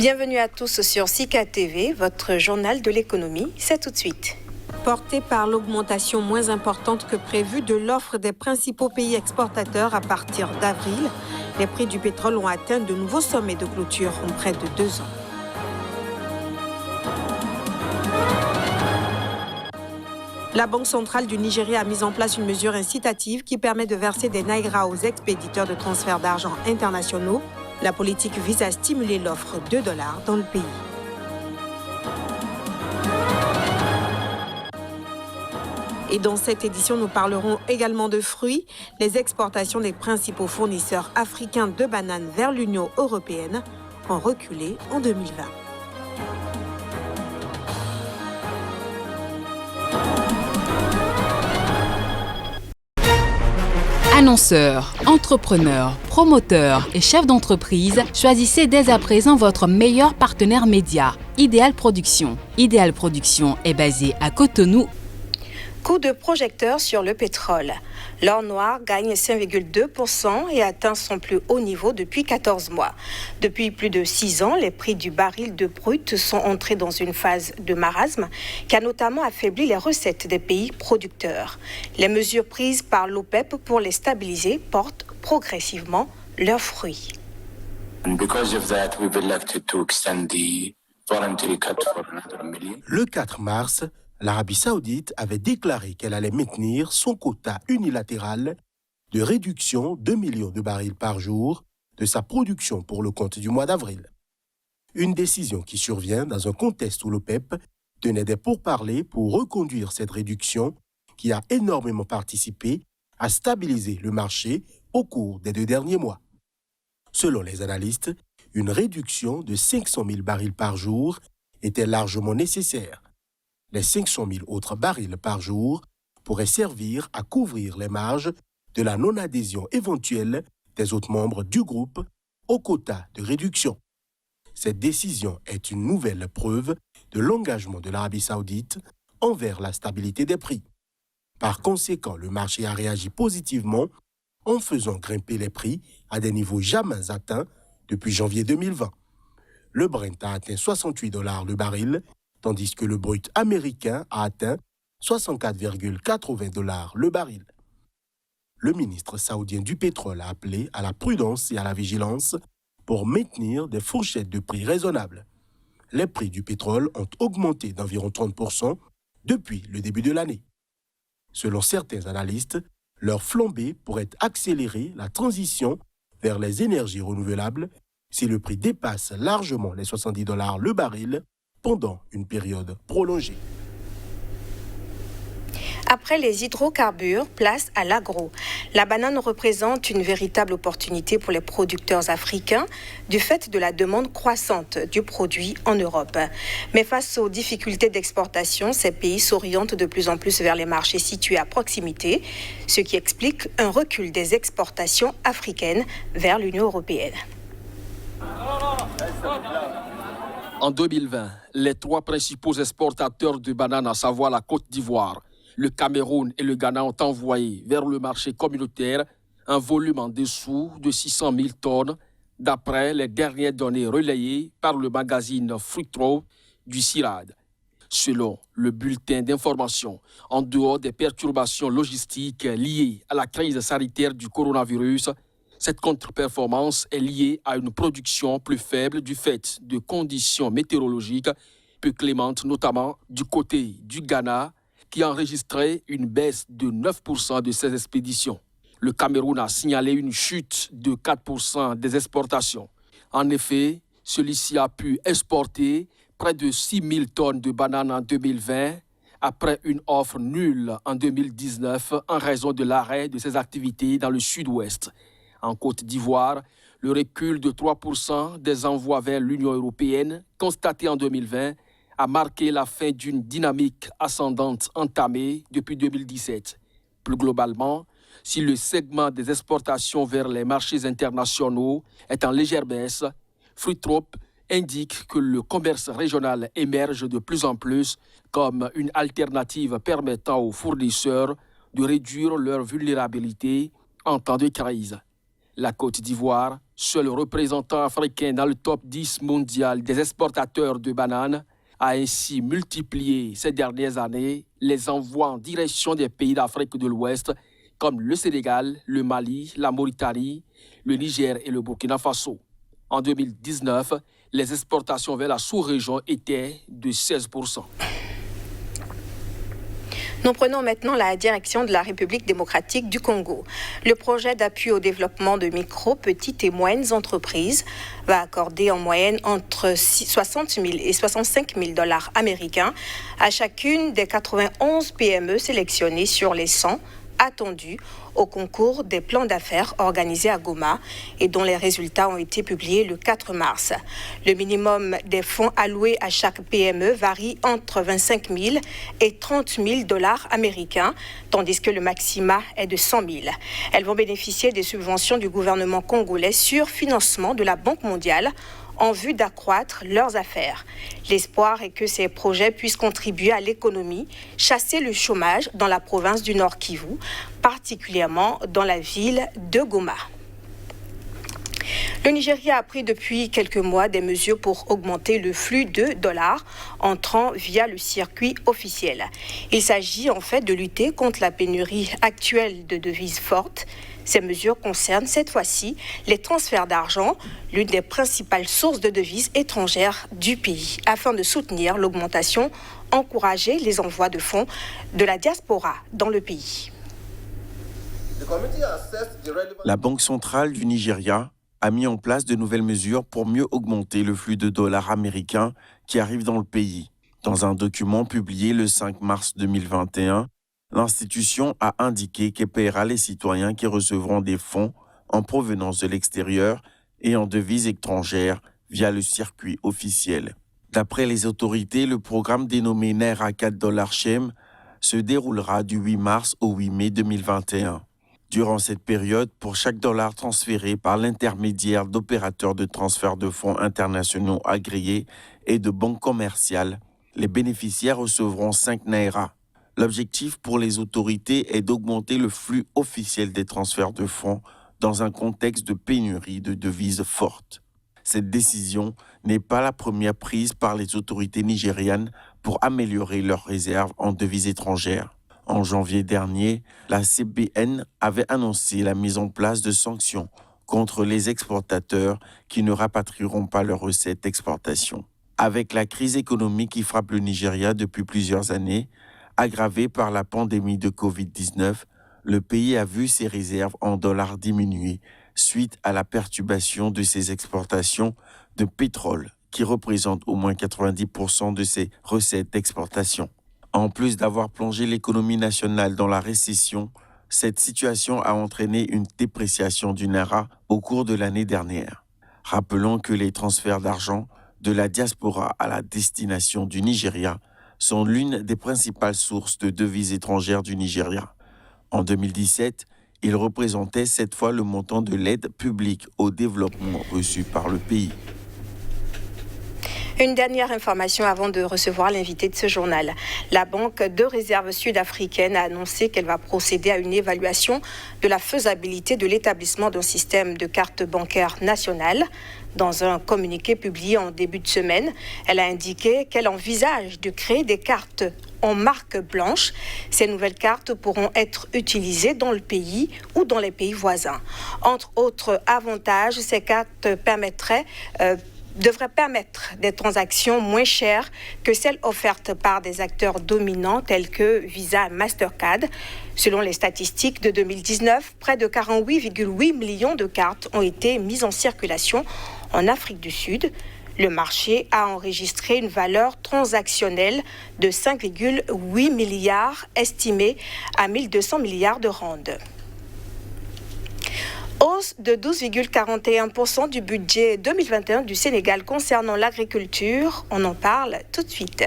Bienvenue à tous sur Sika TV, votre journal de l'économie. C'est tout de suite. Porté par l'augmentation moins importante que prévue de l'offre des principaux pays exportateurs à partir d'avril, les prix du pétrole ont atteint de nouveaux sommets de clôture en près de 2 ans. La Banque centrale du Nigeria a mis en place une mesure incitative qui permet de verser des naira aux expéditeurs de transferts d'argent internationaux. La politique vise à stimuler l'offre de dollars dans le pays. Et dans cette édition, nous parlerons également de fruits. Les exportations des principaux fournisseurs africains de bananes vers l'Union européenne ont reculé en 2020. Annonceurs, entrepreneurs, promoteurs et chefs d'entreprise, choisissez dès à présent votre meilleur partenaire média, Idéal Production. Idéal Production est basé à Cotonou. Coup de projecteur sur le pétrole. L'or noir gagne 5,2% et atteint son plus haut niveau depuis 14 mois. Depuis plus de 6 ans, les prix du baril de brut sont entrés dans une phase de marasme qui a notamment affaibli les recettes des pays producteurs. Les mesures prises par l'OPEP pour les stabiliser portent progressivement leurs fruits. Le 4 mars, l'Arabie saoudite avait déclaré qu'elle allait maintenir son quota unilatéral de réduction de 2 millions de barils par jour de sa production pour le compte du mois d'avril. Une décision qui survient dans un contexte où l'OPEP tenait des pourparlers pour reconduire cette réduction qui a énormément participé à stabiliser le marché au cours des 2 derniers mois. Selon les analystes, une réduction de 500 000 barils par jour était largement nécessaire. Les 500 000 autres barils par jour pourraient servir à couvrir les marges de la non-adhésion éventuelle des autres membres du groupe au quota de réduction. Cette décision est une nouvelle preuve de l'engagement de l'Arabie saoudite envers la stabilité des prix. Par conséquent, le marché a réagi positivement en faisant grimper les prix à des niveaux jamais atteints depuis janvier 2020. Le Brent a atteint $68 le baril, tandis que le brut américain a atteint $64,80 le baril. Le ministre saoudien du pétrole a appelé à la prudence et à la vigilance pour maintenir des fourchettes de prix raisonnables. Les prix du pétrole ont augmenté d'environ 30% depuis le début de l'année. Selon certains analystes, leur flambée pourrait accélérer la transition vers les énergies renouvelables si le prix dépasse largement les $70 le baril pendant une période prolongée. Après les hydrocarbures, place à l'agro. La banane représente une véritable opportunité pour les producteurs africains du fait de la demande croissante du produit en Europe. Mais face aux difficultés d'exportation, ces pays s'orientent de plus en plus vers les marchés situés à proximité, ce qui explique un recul des exportations africaines vers l'Union européenne. En 2020, les 3 principaux exportateurs de bananes, à savoir la Côte d'Ivoire, le Cameroun et le Ghana, ont envoyé vers le marché communautaire un volume en dessous de 600 000 tonnes, d'après les dernières données relayées par le magazine Fruitro du CIRAD. Selon le bulletin d'information, en dehors des perturbations logistiques liées à la crise sanitaire du coronavirus, cette contre-performance est liée à une production plus faible du fait de conditions météorologiques peu clémentes, notamment du côté du Ghana, qui a enregistré une baisse de 9% de ses expéditions. Le Cameroun a signalé une chute de 4% des exportations. En effet, celui-ci a pu exporter près de 6 000 tonnes de bananes en 2020, après une offre nulle en 2019 en raison de l'arrêt de ses activités dans le sud-ouest. En Côte d'Ivoire, le recul de 3% des envois vers l'Union européenne, constaté en 2020, a marqué la fin d'une dynamique ascendante entamée depuis 2017. Plus globalement, si le segment des exportations vers les marchés internationaux est en légère baisse, Fruitrop indique que le commerce régional émerge de plus en plus comme une alternative permettant aux fournisseurs de réduire leur vulnérabilité en temps de crise. La Côte d'Ivoire seul représentant africain dans le top 10 mondial des exportateurs de bananes, a ainsi multiplié ces dernières années les envois en direction des pays d'Afrique de l'Ouest comme le Sénégal, le Mali, la Mauritanie, le Niger et le Burkina Faso. En 2019, les exportations vers la sous-région étaient de 16%. Nous prenons maintenant la direction de la République démocratique du Congo. Le projet d'appui au développement de micro, petites et moyennes entreprises va accorder en moyenne entre 60 000 et 65 000 dollars américains à chacune des 91 PME sélectionnées sur les 100 attendus au concours des plans d'affaires organisés à Goma et dont les résultats ont été publiés le 4 mars. Le minimum des fonds alloués à chaque PME varie entre 25 000 et 30 000 dollars américains, tandis que le maxima est de 100 000. Elles vont bénéficier des subventions du gouvernement congolais sur financement de la Banque mondiale en vue d'accroître leurs affaires. L'espoir est que ces projets puissent contribuer à l'économie, chasser le chômage dans la province du Nord Kivu, particulièrement dans la ville de Goma. Le Nigeria a pris depuis quelques mois des mesures pour augmenter le flux de dollars entrant via le circuit officiel. Il s'agit en fait de lutter contre la pénurie actuelle de devises fortes. Ces mesures concernent cette fois-ci les transferts d'argent, l'une des principales sources de devises étrangères du pays, afin de soutenir l'augmentation, encourager les envois de fonds de la diaspora dans le pays. La Banque centrale du Nigeria a mis en place de nouvelles mesures pour mieux augmenter le flux de dollars américains qui arrive dans le pays. Dans un document publié le 5 mars 2021, l'institution a indiqué qu'elle paiera les citoyens qui recevront des fonds en provenance de l'extérieur et en devises étrangères via le circuit officiel. D'après les autorités, le programme dénommé Naira 4 $ Shem se déroulera du 8 mars au 8 mai 2021. Durant cette période, pour chaque dollar transféré par l'intermédiaire d'opérateurs de transfert de fonds internationaux agréés et de banques commerciales, les bénéficiaires recevront 5 Naira. L'objectif pour les autorités est d'augmenter le flux officiel des transferts de fonds dans un contexte de pénurie de devises fortes. Cette décision n'est pas la première prise par les autorités nigérianes pour améliorer leurs réserves en devises étrangères. En janvier dernier, la CBN avait annoncé la mise en place de sanctions contre les exportateurs qui ne rapatrieront pas leurs recettes d'exportation. Avec la crise économique qui frappe le Nigeria depuis plusieurs années, aggravée par la pandémie de Covid-19, le pays a vu ses réserves en dollars diminuer suite à la perturbation de ses exportations de pétrole, qui représentent au moins 90% de ses recettes d'exportation. En plus d'avoir plongé l'économie nationale dans la récession, cette situation a entraîné une dépréciation du Naira au cours de l'année dernière. Rappelons que les transferts d'argent de la diaspora à la destination du Nigeria sont l'une des principales sources de devises étrangères du Nigeria. En 2017, ils représentaient 7 fois le montant de l'aide publique au développement reçue par le pays. Une dernière information avant de recevoir l'invité de ce journal. La Banque de réserve sud-africaine a annoncé qu'elle va procéder à une évaluation de la faisabilité de l'établissement d'un système de carte bancaire nationale. Dans un communiqué publié en début de semaine, elle a indiqué qu'elle envisage de créer des cartes en marque blanche. Ces nouvelles cartes pourront être utilisées dans le pays ou dans les pays voisins. Entre autres avantages, ces cartes devrait permettre des transactions moins chères que celles offertes par des acteurs dominants tels que Visa et Mastercard. Selon les statistiques de 2019, près de 48,8 millions de cartes ont été mises en circulation en Afrique du Sud. Le marché a enregistré une valeur transactionnelle de 5,8 milliards, estimée à 1200 milliards de rands. Hausse de 12,41% du budget 2021 du Sénégal concernant l'agriculture. On en parle tout de suite.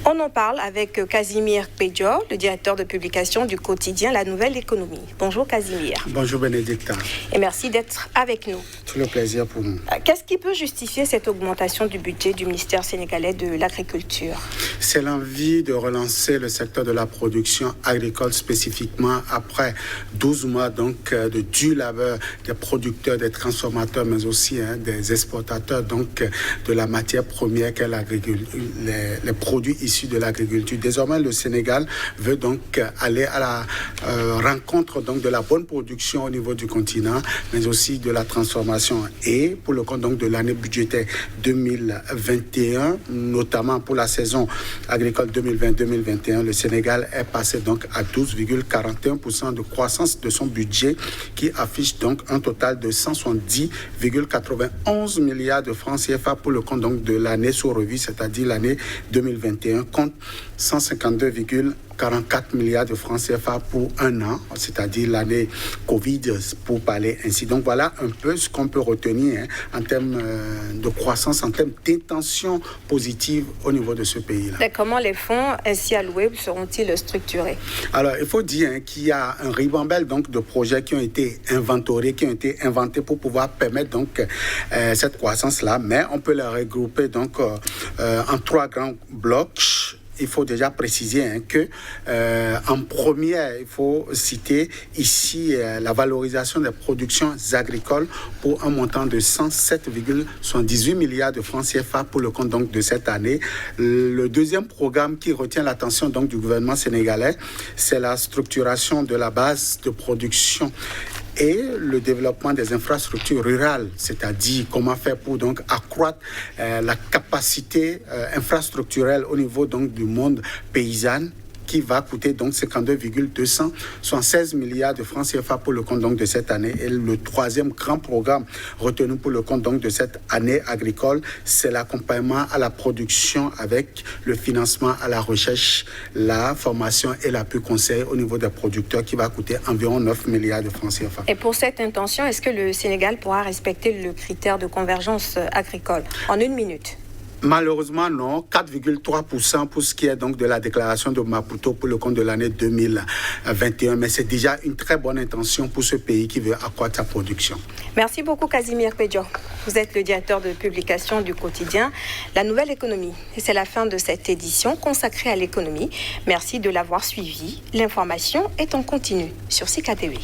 On en parle avec Casimir Pédior, le directeur de publication du quotidien La Nouvelle Économie. Bonjour Casimir. Bonjour Bénédicte. Et merci d'être avec nous. Tout le plaisir pour nous. Qu'est-ce qui peut justifier cette augmentation du budget du ministère sénégalais de l'Agriculture? C'est l'envie de relancer le secteur de la production agricole spécifiquement après 12 mois donc, de dur labeur des producteurs, des transformateurs, mais aussi des exportateurs donc, de la matière première qu'est les produits issus de l'agriculture. Désormais, le Sénégal veut donc aller à la rencontre donc, de la bonne production au niveau du continent, mais aussi de la transformation. Et pour le compte donc, de l'année budgétaire 2021, notamment pour la saison agricole 2020-2021, le Sénégal est passé donc à 12,41% de croissance de son budget, qui affiche donc un total de 170,91 milliards de francs CFA pour le compte donc, de l'année sous revue, c'est-à-dire l'année 2021, contre 152,44 milliards de francs CFA pour un an, c'est-à-dire l'année Covid, pour parler ainsi. Donc voilà un peu ce qu'on peut retenir en termes de croissance, en termes d'intention positive au niveau de ce pays-là. Et comment les fonds ainsi alloués seront-ils structurés? Alors, il faut dire qu'il y a un ribambelle donc, de projets qui ont été inventoriés, qui ont été inventés pour pouvoir permettre donc, cette croissance-là, mais on peut les regrouper donc, en 3 grands blocs. Il faut déjà préciser que en première, il faut citer ici la valorisation des productions agricoles pour un montant de 107,78 milliards de francs CFA pour le compte donc, de cette année. Le deuxième programme qui retient l'attention donc, du gouvernement sénégalais, c'est la structuration de la base de production et le développement des infrastructures rurales, c'est-à-dire comment faire pour donc accroître la capacité infrastructurelle au niveau donc du monde paysan, qui va coûter donc 52,276 milliards de francs CFA pour le compte donc de cette année. Et le troisième grand programme retenu pour le compte donc de cette année agricole, c'est l'accompagnement à la production avec le financement à la recherche, la formation et l'appui conseil au niveau des producteurs, qui va coûter environ 9 milliards de francs CFA. Et pour cette intention, est-ce que le Sénégal pourra respecter le critère de convergence agricole en 1 minute? Malheureusement, non. 4,3% pour ce qui est donc de la déclaration de Maputo pour le compte de l'année 2021. Mais c'est déjà une très bonne intention pour ce pays qui veut accroître sa production. Merci beaucoup, Casimir Pédior. Vous êtes le directeur de publication du quotidien La Nouvelle Économie. Et c'est la fin de cette édition consacrée à l'économie. Merci de l'avoir suivi. L'information est en continu sur CKTV.